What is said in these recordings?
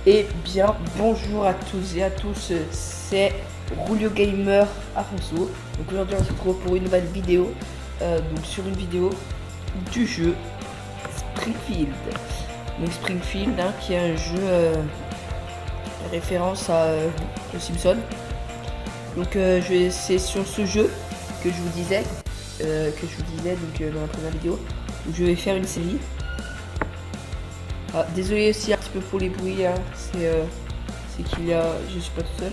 Et bien bonjour à tous et à tous, c'est Rulio Gamer Afonso. Donc aujourd'hui on se retrouve pour une nouvelle vidéo, donc sur une vidéo du jeu Springfield. Donc Springfield qui est un jeu référence à aux Simpsons. Donc c'est sur ce jeu que je vous disais, donc dans la première vidéo où je vais faire une série. Ah, désolé aussi un petit peu pour les bruits, hein. C'est qu'il y a, je suis pas tout seul.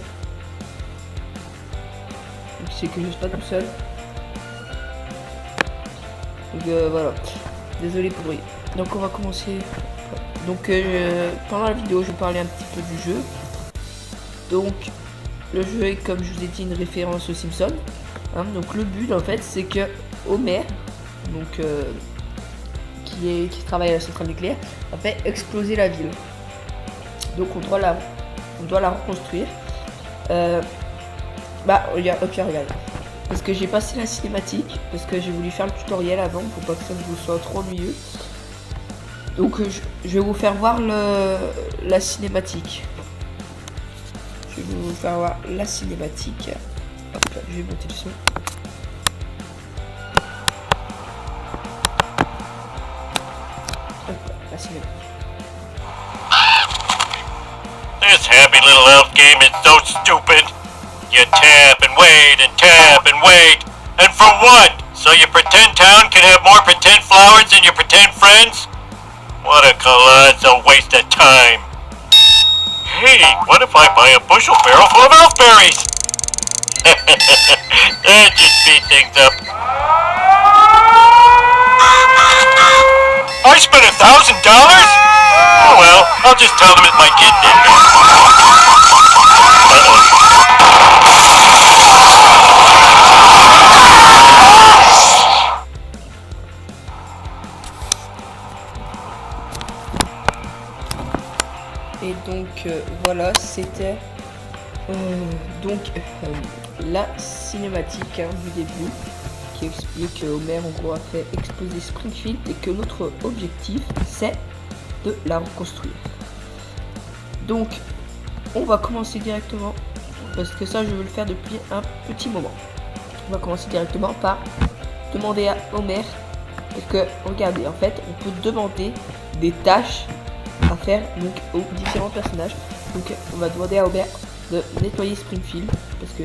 Donc c'est que je suis pas tout seul. Donc voilà, désolé pour le bruit. Donc on va commencer. Donc pendant la vidéo je vais parler un petit peu du jeu. Donc le jeu est, comme je vous ai dit, une référence aux Simpsons. Hein. Donc le but en fait c'est que Homer, donc qui travaille à la centrale nucléaire, a fait exploser la ville. Donc on doit la reconstruire. Regarde. Parce que j'ai passé la cinématique, parce que j'ai voulu faire le tutoriel avant pour pas que ça vous soit trop ennuyeux. Donc je vais vous faire voir la cinématique. Je vais vous faire voir la cinématique. Hop, je vais monter le son. This happy little elf game is so stupid. You tap and wait, and for what? So your pretend town can have more pretend flowers than your pretend friends? What a colossal waste of time. Hey, what if I buy a bushel barrel full of elfberries? That just speed things up. I spent $1,000? Oh well, I'll just tell them it's my kid did it. Et donc voilà, c'était la cinématique du début qui explique que Homer en gros a fait exploser Springfield et que notre objectif c'est de la reconstruire. Donc on va commencer directement, parce que ça je veux le faire depuis un petit moment. On va commencer directement par demander à Homer, parce que regardez, en fait on peut demander des tâches à faire donc aux différents personnages. Donc on va demander à Homer de nettoyer Springfield, parce que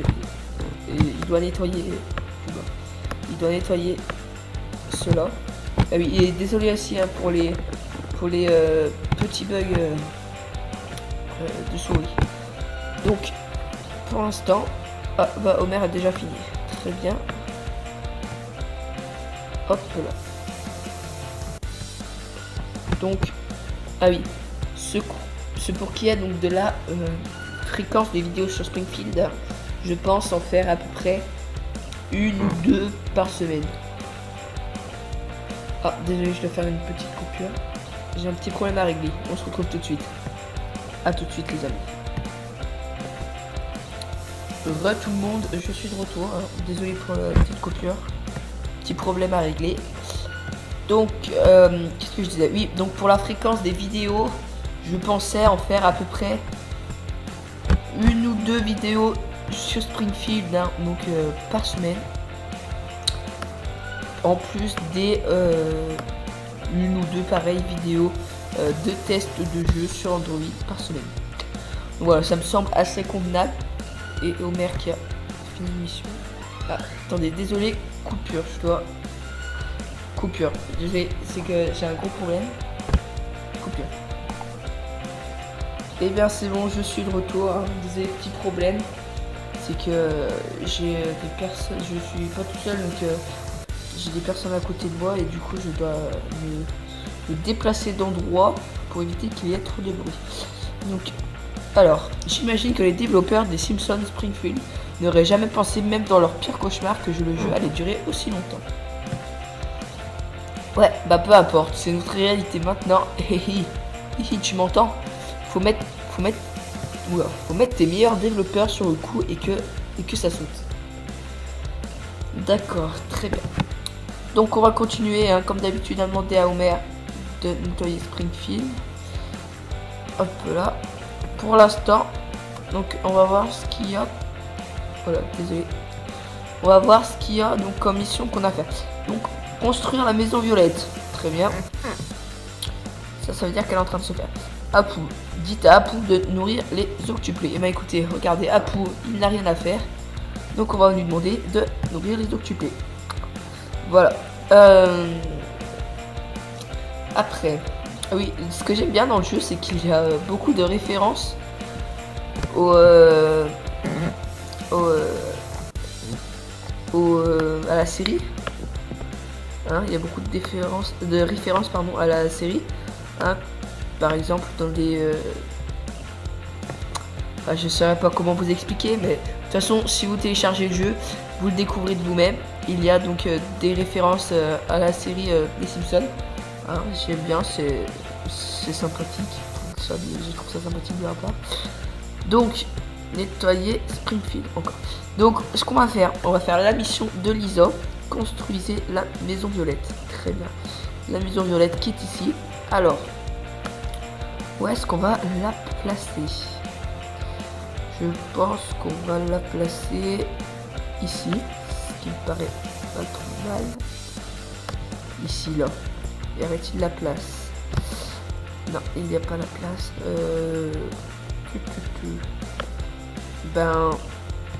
il doit nettoyer cela. Ah oui, et désolé aussi hein, pour les petits bugs de souris. Donc pour l'instant Homer a déjà fini, très bien. Hop là. Donc ah oui, ce pour qui est donc de la fréquence des vidéos sur Springfield, je pense en faire à peu près 1 ou 2 par semaine. Ah désolé, je dois faire une petite coupure. J'ai un petit problème à régler. On se retrouve tout de suite. A tout de suite les amis. Tout le monde, je suis de retour. Hein. Désolé pour la petite coupure. Petit problème à régler. Donc, qu'est-ce que je disais? Oui, donc pour la fréquence des vidéos, je pensais en faire à peu près 1 ou 2 vidéos sur Springfield, hein, donc par semaine. En plus des 1 ou 2 pareilles vidéos de tests de jeux sur Android par semaine. Donc voilà, ça me semble assez convenable. Et Homer qui a fini mission. Ah, attendez, désolé, coupure, Coupure. C'est que j'ai un gros problème. Coupure. Et bien c'est bon, je suis de retour. Hein. Désolé, petit problème. C'est que j'ai des personnes. Je suis pas tout seul, donc j'ai des personnes à côté de moi et du coup je dois me déplacer d'endroit pour éviter qu'il y ait trop de bruit. Donc, alors, j'imagine que les développeurs des Simpsons Springfield n'auraient jamais pensé, même dans leur pire cauchemar, que le jeu allait durer aussi longtemps. Ouais, bah peu importe, c'est notre réalité maintenant. Tu m'entends? Faut mettre tes meilleurs développeurs sur le coup et que ça saute. D'accord, très bien. Donc on va continuer, hein, comme d'habitude, à demander à Homer de nettoyer Springfield. Hop là. pour l'instant, donc on va voir ce qu'il y a. Voilà, désolé. On va voir ce qu'il y a donc comme mission qu'on a fait. Donc construire la maison violette. Très bien. Ça veut dire qu'elle est en train de se faire. Apu, dites à Apu de nourrir les octuplés. Et bah écoutez, regardez, Apu, il n'a rien à faire. Donc on va lui demander de nourrir les octuplés. Voilà. Après, oui, ce que j'aime bien dans le jeu, c'est qu'il y a beaucoup de références à la série. Hein, il y a beaucoup de références pardon, à la série. Hein, par exemple, dans des... je ne saurais pas comment vous expliquer, mais de toute façon, si vous téléchargez le jeu, vous le découvrez de vous-même. Il y a donc des références à la série des Simpsons. Hein, j'aime bien, c'est sympathique. Je trouve ça sympathique de la part. Donc, nettoyer Springfield encore. Donc, ce qu'on va faire, on va faire la mission de Lisa. Construisez la maison violette. Très bien. La maison violette qui est ici. Alors, où est-ce qu'on va la placer? Je pense qu'on va la placer ici. Ce qui me paraît pas trop mal. Ici, là. Y aurait-il la place? Non, il n'y a pas la place. Ben...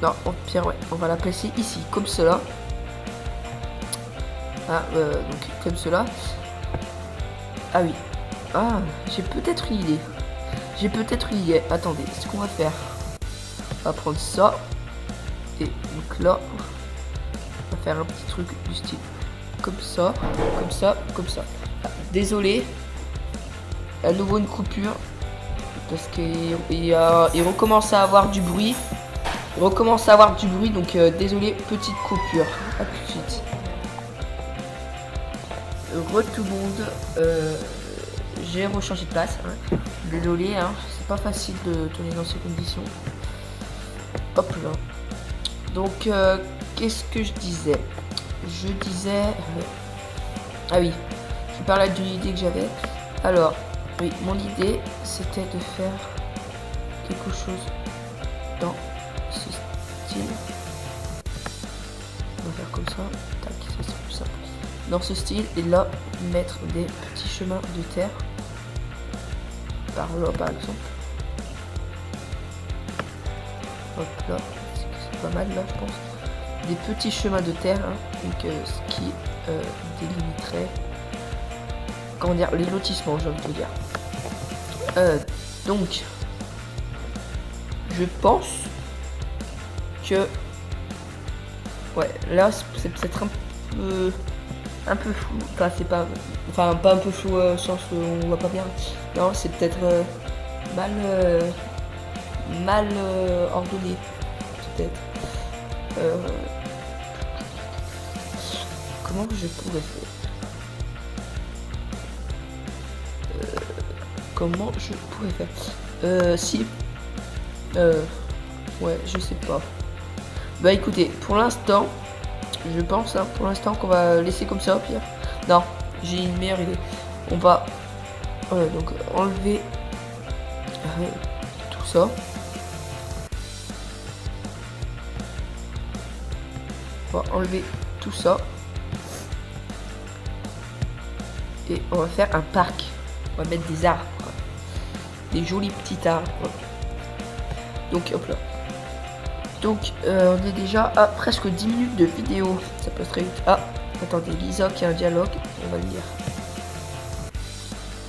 Non, au pire, ouais. On va la placer ici, comme cela. Ah, donc, comme cela. Ah oui. Ah, j'ai peut-être une idée. Attendez, ce qu'on va faire. On va prendre ça. Et donc là, on va faire un petit truc du style. Comme ça, comme ça, comme ça. Ah, désolé. À nouveau une coupure. Parce qu'il recommence à avoir du bruit. Donc désolé, petite coupure. A tout de suite. Tout le monde. J'ai rechangé de place. Hein. Désolé, hein, c'est pas facile de tourner dans ces conditions. Hop là. Donc, qu'est-ce que je disais? Ah oui, je parlais d'une idée que j'avais. Alors, oui, mon idée, c'était de faire quelque chose dans ce style. On va faire comme ça. Tac, ça sera plus simple. Dans ce style, et là, mettre des petits chemins de terre. Par là, par exemple. Hop là, c'est pas mal là, je pense. Des petits chemins de terre, hein, donc ce qui délimiterait, comment dire, les lotissements, j'ai envie de dire. Donc, je pense que, ouais, là, c'est peut-être un peu flou. Enfin, c'est pas, enfin, pas un peu flou au sens où on voit pas bien. Non, c'est peut-être mal ordonné, peut-être. Comment je pourrais faire? Comment je pourrais faire? Si. Ouais, je sais pas. Bah écoutez, pour l'instant, je pense, hein, pour l'instant qu'on va laisser comme ça au pire. Non, j'ai une meilleure idée. On va donc enlever tout ça. On va enlever tout ça. Et on va faire un parc. On va mettre des arbres. Des jolis petits arbres. Donc hop là. Donc on est déjà à presque 10 minutes de vidéo. Ça passe très vite. Ah, attendez, Lisa qui a un dialogue. On va le lire.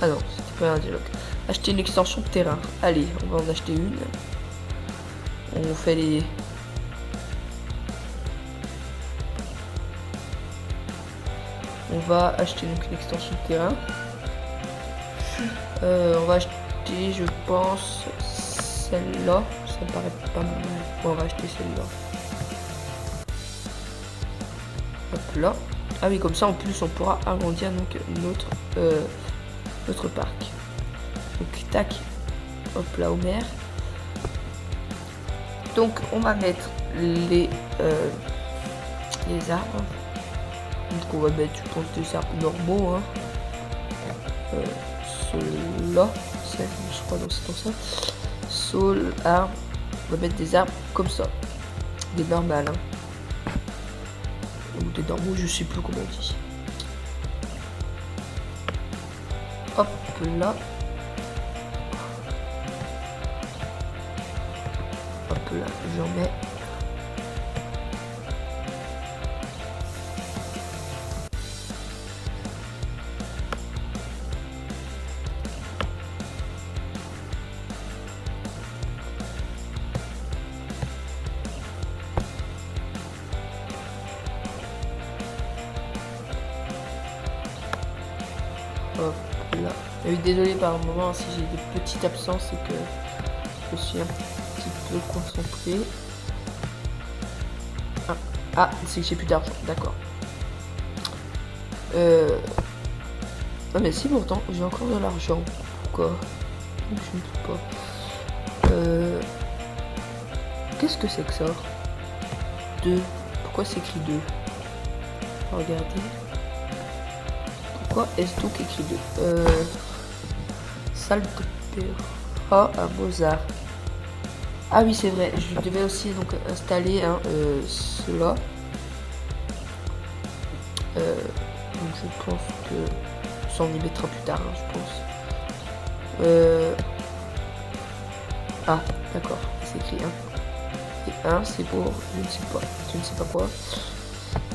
Ah non, c'était pas un dialogue. Acheter une extension de terrain. Allez, on va en acheter une. On fait les... On va acheter donc une extension de terrain. On va acheter, je pense, celle-là. Ça me paraît pas mal. Bon, on va acheter celle-là. Hop là. Ah oui, comme ça en plus on pourra agrandir donc notre parc. Donc tac. Hop là, Homer. Donc on va mettre les arbres. Donc on va mettre, je pense, des arbres normaux, hein. Ceux-là, je crois, donc c'est pour ça. Saule, arbre. On va mettre des arbres comme ça. Des normales. Hein. Ou des normaux, je sais plus comment on dit. Hop là. Hop là, j'en mets. Hop là. Et oui, désolé par un moment si j'ai des petites absences et que je suis un petit peu concentré. Ah, c'est que j'ai plus d'argent, d'accord. Ah mais si, pourtant j'ai encore de l'argent. Pourquoi? Je ne sais pas. Qu'est-ce que c'est que ça? 2. Pourquoi c'est écrit 2? Regardez. Pourquoi est-ce donc écrit 2? Salle d'opéra à Mozart. Ah oui, c'est vrai. Je devais aussi donc installer cela. Donc je pense que ça on y mettra plus tard, hein, je pense. Ah, d'accord. C'est écrit 1. Et 1, c'est pour je ne sais pas quoi.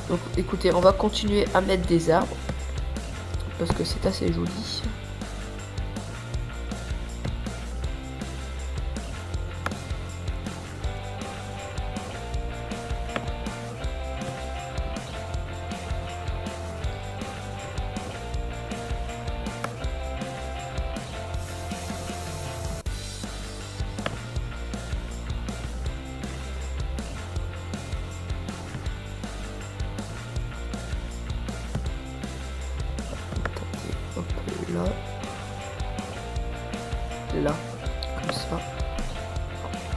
Donc écoutez, on va continuer à mettre des arbres. Parce que c'est assez joli. Là, là, comme ça.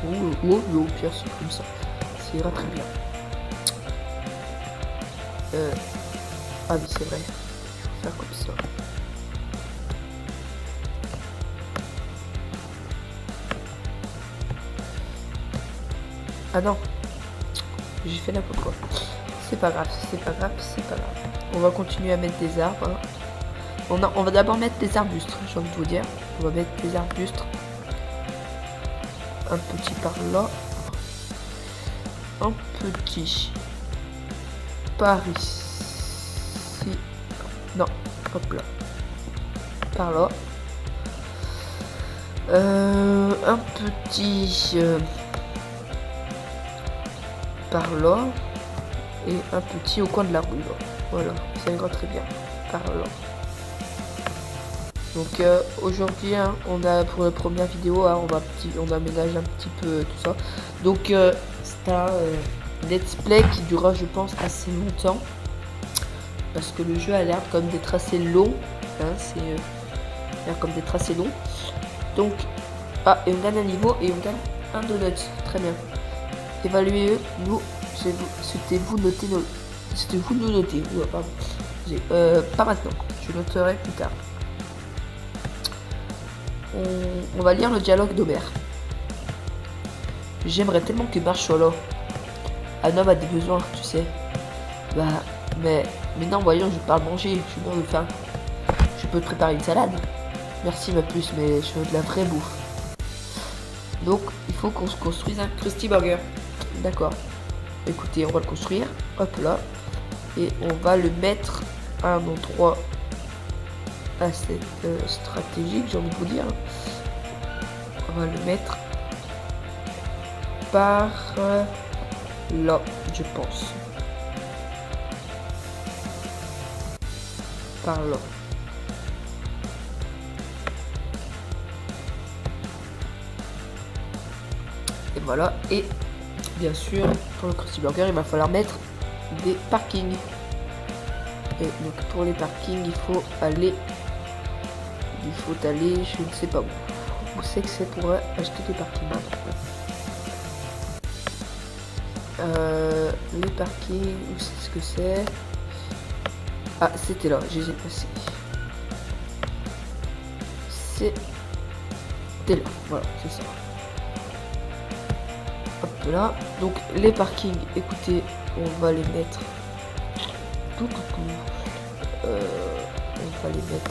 Ou au pire, c'est comme ça. Ça ira très bien. Ah oui, c'est vrai. Je vais faire comme ça. Ah non, j'ai fait n'importe quoi. C'est pas grave, c'est pas grave, c'est pas grave. On va continuer à mettre des arbres. Hein. On va d'abord mettre des arbustes, j'ai envie de vous dire. On va mettre des arbustes. Un petit par là. Un petit par ici. Non, hop là. Par là. Un petit par là. Et un petit au coin de la rue. Là. Voilà, ça ira très bien. Par là. Donc aujourd'hui, hein, on a pour la première vidéo, hein, on aménage un petit peu tout ça. Donc c'est un let's play qui durera, je pense, assez longtemps parce que le jeu a l'air comme d'être assez long. Hein, c'est l'air comme d'être assez long. Donc et on gagne un niveau et on gagne un donut. Très bien. Évaluez nous. C'était vous noter nos. C'était vous nous noter. Ouais, pardon. Pas maintenant. Je noterai plus tard. On va lire le dialogue d'Homer. J'aimerais tellement que Marge soit là. Un homme a des besoins, tu sais. Bah, mais non, voyons, je parle manger, je meurs de faim. Je peux te préparer une salade. Merci ma puce, mais je veux de la vraie bouffe. Donc, il faut qu'on se construise un Krusty Burger. D'accord. Écoutez, on va le construire. Hop là. Et on va le mettre à un endroit assez stratégique, j'ai envie de vous dire. On va le mettre par là, je pense. Par là. Et voilà. Et bien sûr, pour le Krusty Burger, il va falloir mettre des parkings. Et donc pour les parkings, il faut aller, je ne sais pas où. Où c'est que c'est pour acheter des parkings? Les parkings, où c'est ce que c'est? Ah, c'était là, je les ai passés. C'était là, voilà, c'est ça. Hop là. Donc les parkings, écoutez, on va les mettre. On va les mettre.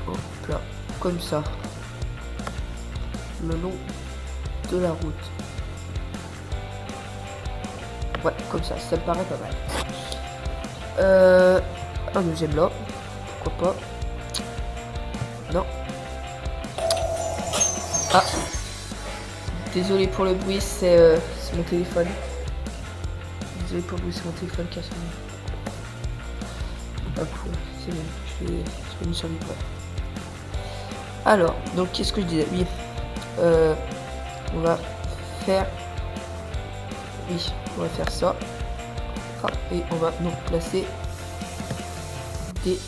Hop là, comme ça. Le long de la route. Ouais, comme ça me paraît pas mal. Un deuxième là, pourquoi pas. Non. Ah. Désolé pour le bruit, c'est mon téléphone. Désolé pour le bruit, c'est mon téléphone qui a sonné. Ah cool, c'est bon, je l'ai mis sur l'hyper. Alors, donc qu'est-ce que je disais? Oui. On va faire... Oui, on va faire ça. Ah, et on va donc placer des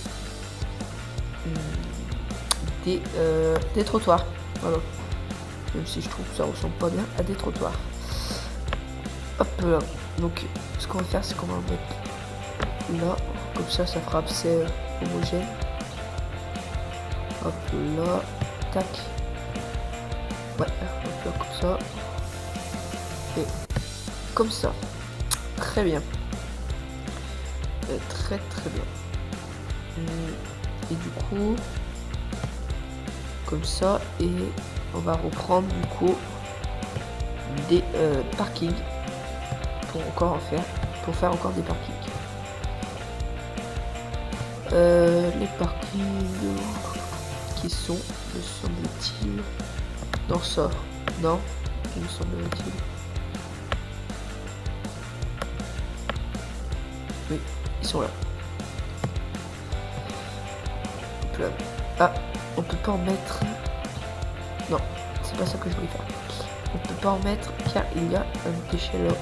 trottoirs. Voilà. Même si je trouve que ça ressemble pas bien à des trottoirs. Hop là. Donc ce qu'on va faire, c'est qu'on va mettre là. Comme ça fera assez homogène. Hop là. Tac. Ouais, hop là, comme ça. Et comme ça. Très bien. Très bien. Et du coup, comme ça, et on va reprendre du coup des parkings pour faire encore des parkings. Les parkings qui sont, me semble-t-il, dans ça. Non, me semble-t-il. Oui, ils sont là. Hop là. Ah, on peut pas en mettre. Non, c'est pas ça que je voulais faire. On peut pas en mettre car il y a un déchet là.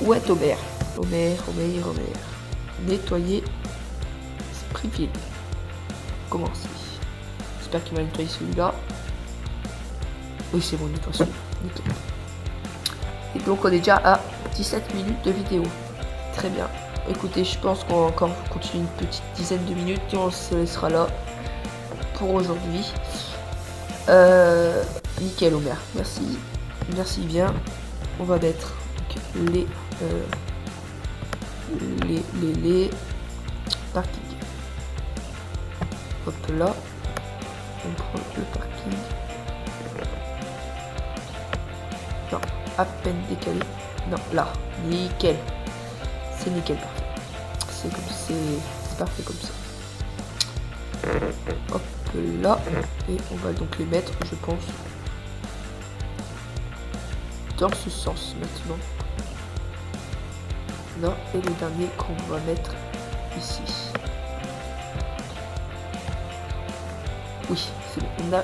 Où est Homer? Homer. Nettoyer Springfield. Commencer. J'espère qu'il va nettoyer celui-là. Oui, c'est bon, nettoie celui-là. Et donc on est déjà à 17 minutes de vidéo. Très bien. Écoutez, je pense qu'on va encore continuer une petite dizaine de minutes et on se laissera là pour aujourd'hui. Nickel Homer, merci bien. On va mettre les parkings. Hop là, on prend le parking. Non, à peine décalé. Non, là, nickel. C'est nickel, parfait. C'est parfait comme ça. Hop là. Et on va donc les mettre, je pense, dans ce sens maintenant. Là, et le dernier qu'on va mettre ici. Oui, c'est bon. On a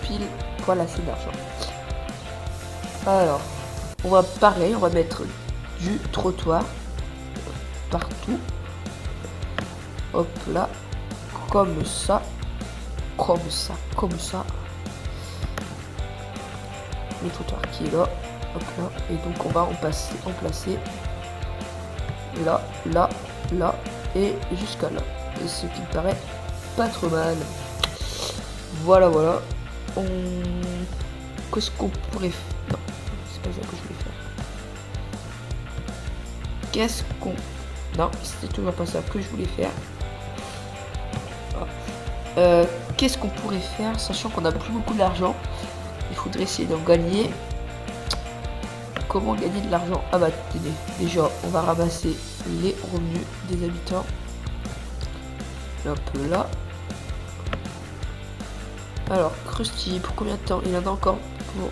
pile poil assez d'argent. Alors, on va mettre du trottoir partout. Hop là, comme ça. Le trottoir qui est là. Hop là. Et donc on va en placer là, et jusqu'à là. Et ce qui me paraît pas trop mal. Voilà. Qu'est-ce qu'on pourrait faire? Non, c'est pas ça que je voulais faire. Non, c'était toujours pas ça que je voulais faire. Qu'est-ce qu'on pourrait faire, sachant qu'on n'a plus beaucoup d'argent? Il faudrait essayer d'en gagner. Comment gagner de l'argent? Ah bah déjà, on va ramasser les revenus des habitants. Un peu là. Alors, Krusty, pour combien de temps? Il en a encore pour...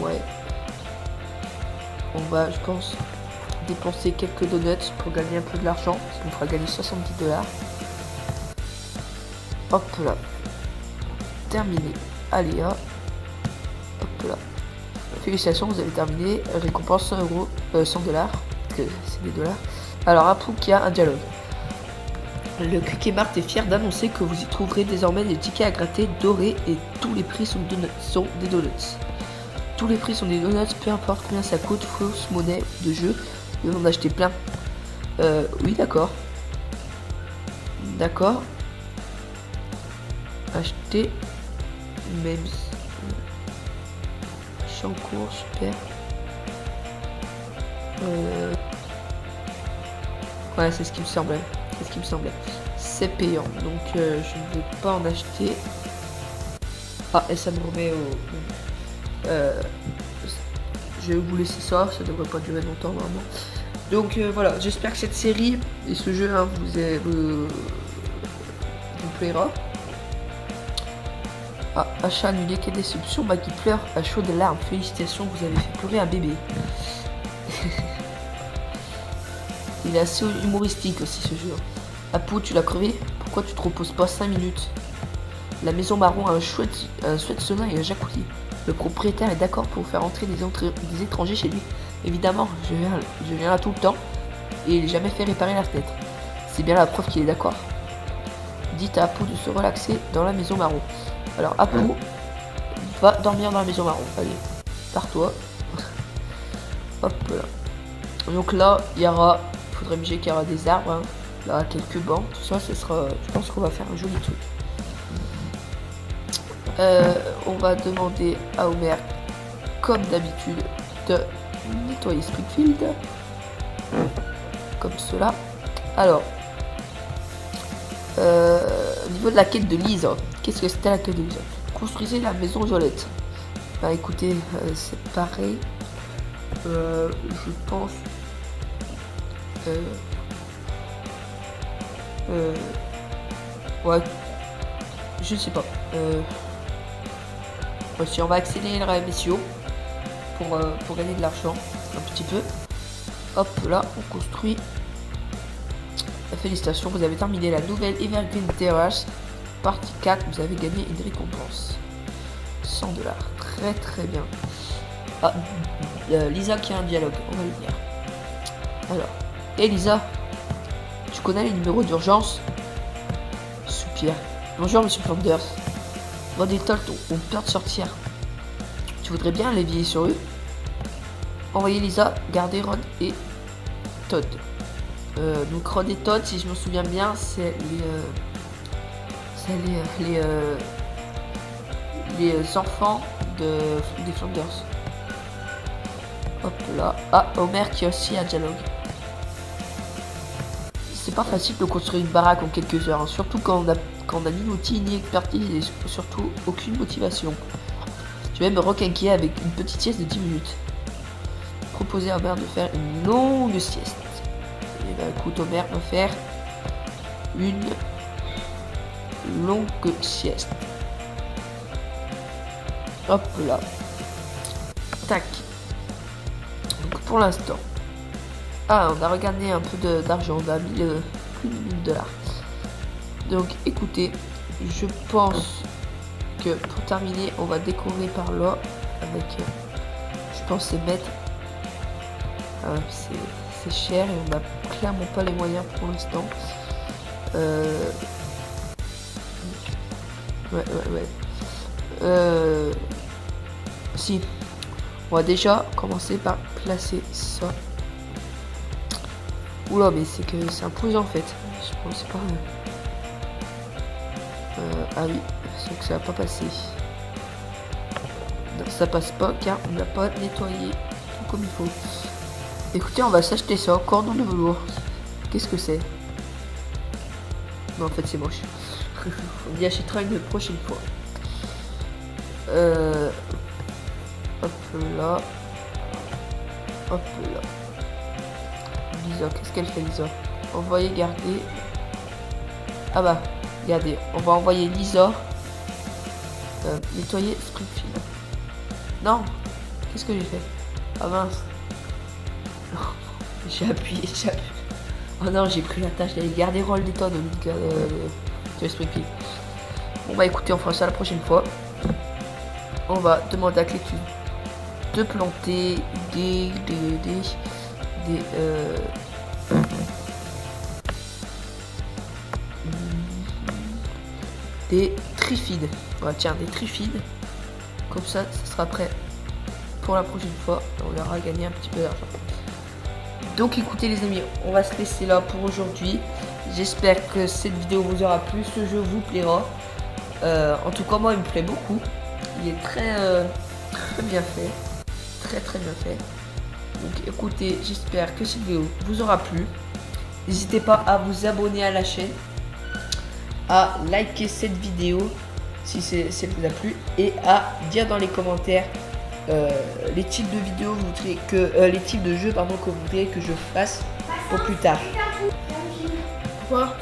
ouais. On va, je pense, dépenser quelques donuts pour gagner un peu de l'argent. Ça nous fera gagner 70 $. Hop là. Terminé. Allez, hop là. Félicitations, vous avez terminé. Récompense 1 €, 100 $, que c'est des dollars. Alors, après qu'il y a un dialogue. Le Quickie Mart est fier d'annoncer que vous y trouverez désormais des tickets à gratter dorés et tous les prix sont des donuts. Tous les prix sont des donuts, peu importe combien ça coûte, fausse monnaie de jeu, nous en acheter plein. Oui, d'accord. D'accord. Acheter. Même. Achat en cours, super. Ouais, c'est ce qui me semblait. C'est ce qui me semblait. C'est payant, donc je ne vais pas en acheter. Ah, et ça me remet au... je vais vous laisser ça devrait pas durer longtemps vraiment. Donc voilà, j'espère que cette série et ce jeu hein, vous plaira. Ah, achat annulé, quelle déception, qui pleure à chaudes larmes. Félicitations, vous avez fait pleurer un bébé. Il est assez humoristique aussi ce jeu. Apu, tu l'as crevé? Pourquoi tu te reposes pas 5 minutes? La maison marron a un chouette sauna et un jacuzzi. Le propriétaire est d'accord pour faire entrer des étrangers chez lui. Évidemment, je viens là tout le temps et il n'a jamais fait réparer la fenêtre. C'est bien la preuve qu'il est d'accord. Dites à Apu de se relaxer dans la maison marron. Alors Apu va dormir dans la maison marron. Allez, pars-toi. Hop là. Donc là, il y aura, faudrait miser qu'il y aura des arbres, hein. Là, quelques bancs, tout ça, ce sera, je pense qu'on va faire un joli truc. On va demander à Homer, comme d'habitude, de nettoyer Springfield. Comme cela. Alors, au niveau de la quête de Lisa, qu'est-ce que c'était la quête de Lisa? Construisez la maison violette. Bah écoutez, c'est pareil. Je pense. Ouais. Je sais pas. Si on va accélérer la mission pour gagner de l'argent un petit peu. Hop là, on construit. Félicitations, vous avez terminé la nouvelle Evergreen Terrace. Partie 4, vous avez gagné une récompense. 100 $. Très très bien. Ah, Lisa qui a un dialogue, on va le dire. Alors, Lisa, tu connais les numéros d'urgence? Soupir. Bonjour monsieur Flanders. Rod et Todd ont peur de sortir. Tu voudrais bien les veiller sur eux? Envoyez Lisa garder Rod et Todd. Donc Rod et Todd, si je me souviens bien, c'est les enfants des Flanders. Hop là. Ah, Homer qui a aussi un dialogue. C'est pas facile de construire une baraque en quelques heures, hein, surtout quand on a ni outil ni expertise et surtout aucune motivation. Je vais me requinquer avec une petite sieste de 10 minutes. Proposer à Homer de faire une longue sieste. Et bah écoute, Homer va faire une longue sieste. Hop là. Tac. Donc pour l'instant. Ah, on a regagné un peu d'argent. On a mis plus de 1000 $. Donc écoutez, je pense que pour terminer, on va décorer par là avec, je pense, ces mètres. C'est cher et on n'a clairement pas les moyens pour l'instant. Ouais. Si, on va déjà commencer par placer ça. Oula, mais c'est que c'est imposant en fait. Je pensais pas. Ah oui, c'est que ça va pas passer. Non, ça passe pas car on n'a pas nettoyé tout comme il faut. Écoutez, on va s'acheter ça. Cordon de velours. Qu'est-ce que c'est? Non, en fait, c'est moche. On y achètera une prochaine fois. Hop là. Hop là. Lisa, qu'est-ce qu'elle fait, Lisa? Envoyer, garder. Ah bah, regardez, on va envoyer Lisa nettoyer Springfield. Non, qu'est-ce que j'ai fait? Ah mince. J'ai appuyé. Oh non, j'ai pris la tâche d'aller garder Roll des tonnes de Springfield. Bon bah écoutez, on fera ça la prochaine fois. On va demander à Clétus de planter des trifides. Voilà, tiens, des trifides. Comme ça sera prêt pour la prochaine fois. On leur a gagné un petit peu d'argent. Donc écoutez les amis, on va se laisser là pour aujourd'hui. J'espère que cette vidéo vous aura plu, ce jeu vous plaira. En tout cas moi il me plaît beaucoup. Il est très bien fait. Très bien fait. Donc écoutez, j'espère que cette vidéo vous aura plu. N'hésitez pas à vous abonner à la chaîne, à liker cette vidéo si elle vous a plu et à dire dans les commentaires les types de vidéos vous voudrez que les types de jeux pardon que vous voudriez que je fasse pour plus tard. Pourquoi ?